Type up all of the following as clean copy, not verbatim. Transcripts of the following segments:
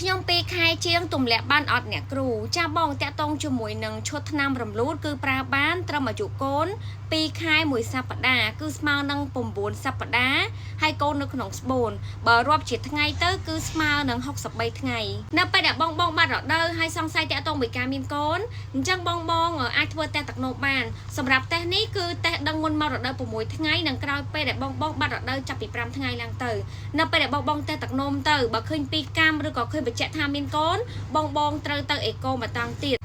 ខ្ញុំពេលខែជាងទម្លាក់បានអត់អ្នកគ្រូចាបងតាក់តងជាមួយនឹងឈុតឆ្នាំរំលូតគឺប្រើបានត្រឹមអាយុកូន2ខែ1សប្តាហ៍គឺស្មើនឹង9សប្តាហ៍ហើយកូននៅក្នុងស្បូនបើរាប់ជាថ្ងៃទៅគឺស្មើនឹង63ថ្ងៃនៅពេលដែលបងបាត់រដូវហើយសង្ស័យតាក់តងមួយការមានកូនអញ្ចឹងបងអាចធ្វើតេស្តទឹកនោមបានសម្រាប់តេស្តនេះគឺតេស្តដឹងមុនមករដូវ6ថ្ងៃនិងក្រោយពេលដែលបងបាត់រដូវចាប់ពី5ថ្ងៃឡើងទៅនៅពេលដែលបងតេស្តទឹកនោមទៅបើឃើញ2កាំឬក៏ឃើញបញ្ជាក់ថាមានកូនបងត្រូវទៅអេកូមកតាំងទៀត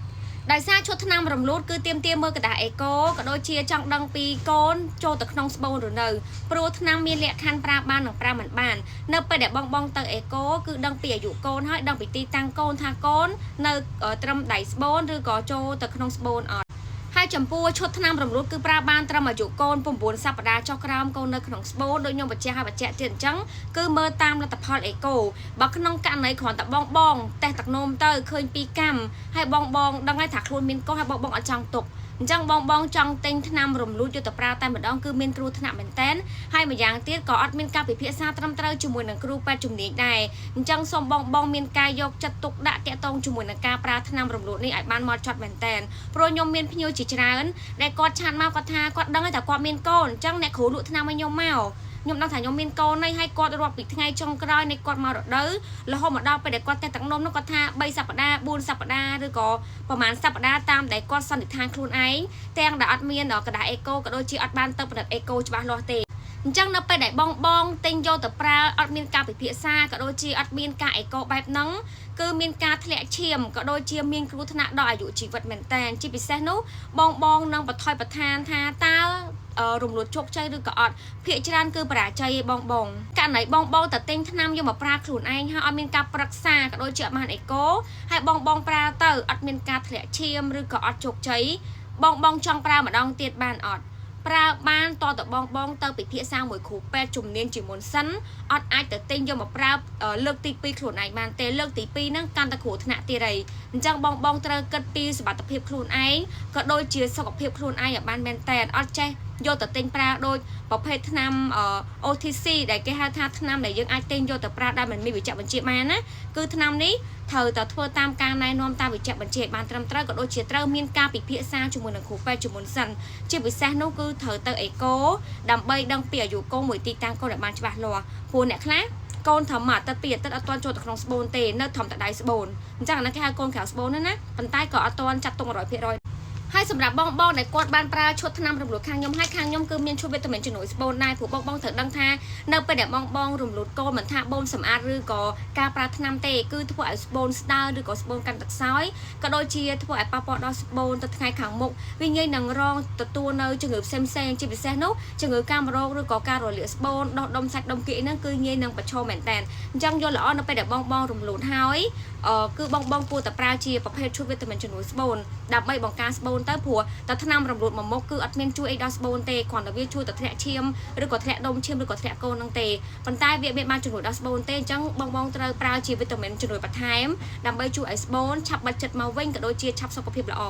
ដោយសារឈុតឆ្នាំរំលូតគឺទៀមមើលกระดาษអេកូក៏ដូចជាចង់ដឹងពីកូនចូលទៅក្នុងស្បូនឬនៅព្រោះឆ្នាំមានលក្ខខណ្ឌប្រើបាននិងប្រើមិនបាននៅពេលដែលបងទៅអេកូគឺដឹងពីអាយុកូនហើយដឹងពីទីតាំងកូនថាកូននៅត្រឹមដៃស្បូនឬក៏ចូលទៅក្នុងស្បូនអត់ហើយចំពោះឈុតឆ្នាំរំលូតគឺប្រើបានត្រឹមអាយុកូន9សប្តាហ៍ចុះក្រោមកូននៅក្នុងស្បូនដូចខ្ញុំបញ្ជាក់ទៀតអញ្ចឹងគឺមើលតាមលទ្ធផលអេកូបើក្នុងករណីគ្រាន់តែបងតេស្តទឹកនោមទៅឃើញ2កាំហើយបងដឹងហើយថាខ្លួនមានកូនហើយបងអត់ចង់ទុកអញ្ចឹងបងចង់ទិញថ្នាំរំលូតយកទៅប្រើតែម្ដងគឺមានគ្រោះថ្នាក់មែនតែនហើយម្យ៉ាងទៀតក៏អត់មានការពិភាក្សាត្រឹមត្រូវជាមួយនឹងគ្រូពេទ្យជំនាញដែរអញ្ចឹងសូមបងមានការយកចិត្តទុកដាក់តាក់ទងជាមួយនឹងការប្រើថ្នាំរំលូតនេះឲ្យបានហ្មត់ចត់មែនតែនព្រោះខ្ញុំមានភ្ញៀវជាច្រើនដែលគាត់ឆាតមកគាត់ថាគាត់ដឹងតែគាត់មានកូនអញ្ចឹងអ្នកគ្រូលក់ថ្នាំឲ្យខ្ញុំមកខ្ញុំដឹងថាខ្ញុំមានកូនហើយគាត់រាប់ពីថ្ងៃចុងក្រោយនៃគាត់មករដូវរហូតមកដល់ពេលដែលគាត់តែទឹកនំនោះគាត់ថា3សប្តាហ៍4សប្តាហ៍ឬក៏ប្រហែលសប្តាហ៍តាមដែលគាត់សន្និដ្ឋានខ្លួនឯងទាំងដែលអត់មានកระดาษអេកូក៏ដូចជាអត់បានទៅផលិតអេកូច្បាស់លាស់ទេអញ្ចឹងនៅពេលដែលបងទិញយកទៅប្រើអត់មានការពិភាក្សាក៏ដូចជាអត់មានការអេកូបែបហ្នឹងគឺមានការធ្លាក់ឈាមក៏ដូចជាមានគ្រោះថ្នាក់ដល់អាយុជីវិតមែនតើជាពិសេសនោះបងនឹងបន្ថយបន្ថានថាតើរំលូតជោគជ័យឬក៏អត់ភាគច្រើនគឺបរាជ័យឯងបងករណីបងទៅទិញថ្នាំយកមកប្រើខ្លួនឯងហើយអត់មានការប្រឹក្សាក៏ដូចជាអត់បានអេកូហើយបងប្រើទៅអត់មានការធ្លាក់ឈាមឬក៏អត់ជោគជ័យបងចង់ប្រើម្ដងទៀតបានអត់ប្រើបានតទៅបងទៅពិភាក្សាមួយគ្រូពេទ្យជំនាញជាមុនសិនអត់អាចទៅទិញយកមកប្រើលើកទី2ខ្លួនឯងបានទេលើកទី2ហ្នឹងកាន់តែគ្រោះថ្នាក់ទៀតហើយអញ្ចឹងបងត្រូវគិតពីសុខភាពខ្លួនឯងក៏ដូចជាសុខភាពខ្លួនឯងឲ្យបានមែនតើអត់ចេះយកទៅទិញប្រើដូចប្រភេទថ្នាំ OTC ដែលគេហៅថាថ្នាំដែលយើងអាចទិញយកទៅប្រើដែលមិនមានវេជ្ជបញ្ជាបានណាគឺថ្នាំនេះត្រូវតែធ្វើតាមការណែនាំតាមវេជ្ជបញ្ជាឲ្យបានត្រឹមត្រូវក៏ដូចជាត្រូវមានការពិភាក្សាជាមួយនឹងគ្រូពេទ្យជាមុនសិនជាពិសេសនោះគឺត្រូវទៅអេកូដើម្បីដឹងពីអាយុកូនមួយទីតាំងកូនឲ្យបានច្បាស់លាស់ព្រោះអ្នកខ្លះកូនធំអាទិត្យ2អាទិត្យអត់ទាន់ចូលទៅក្នុងស្បូនទេនៅធំតែដៃស្បូនអញ្ចឹងអានេះគេហៅកូនក្រៅស្បូនណាប៉ុន្តែក៏អត់ទាន់ចាត់ទុក 100%ហើយសម្រាប់បងដែលគាត់បានប្រើឈុតថ្នាំរំលូតខាងខ្ញុំហើយខាងខ្ញុំគឺមានឈុតវីតាមីនជំនួយស្បូនដែរព្រោះបងត្រូវដឹងថានៅពេលដែលបងរំលូតកូនមិនថាបូនសម្អាតឬក៏ការប្រើថ្នាំទេគឺធ្វើឲ្យស្បូនស្ដើរឬក៏ស្បូនកាន់ទឹកខ្សោយក៏ដូចជាធ្វើឲ្យប៉ះពាល់ដល់ស្បូនទៅថ្ងៃខាងមុខវាងាយនឹងរងទទួលនៅជំងឺផ្សេងជាពិសេសនោះជំងឺកាមរោគឬក៏ការរលាកស្បូនដុះដុំសាច់ដុំគៀកហ្នឹងគឺងាយនឹងប្រឈមមែនតើអញ្ចឹងយល់ល្អនៅពេលដែលបងរំលូតហើយគឺបងគួរតែប្រើជាប្រភេទឈុតវីតាមីនជំនួយស្បូនដើម្បីបង្ការស្បូនទៅព្រោះតែថ្នាំរំលូតមួយមុខគឺអត់មានជួយអីដល់ស្បូនទេគ្រាន់តែវាជួយទៅធ្លាក់ឈាមឬក៏ធ្លាក់ដុំឈាមឬក៏ធ្លាក់កូនហ្នឹងទេប៉ុន្តែវាមានបានជំនួយដល់ស្បូនទេអញ្ចឹងបងត្រូវប្រើជាវីតាមីនជំនួយបន្ថែមដើម្បីជួយឲ្យស្បូនឆាប់បិទចិត្តមកវិញក៏ដូចជាឆាប់សុខភាពល្អ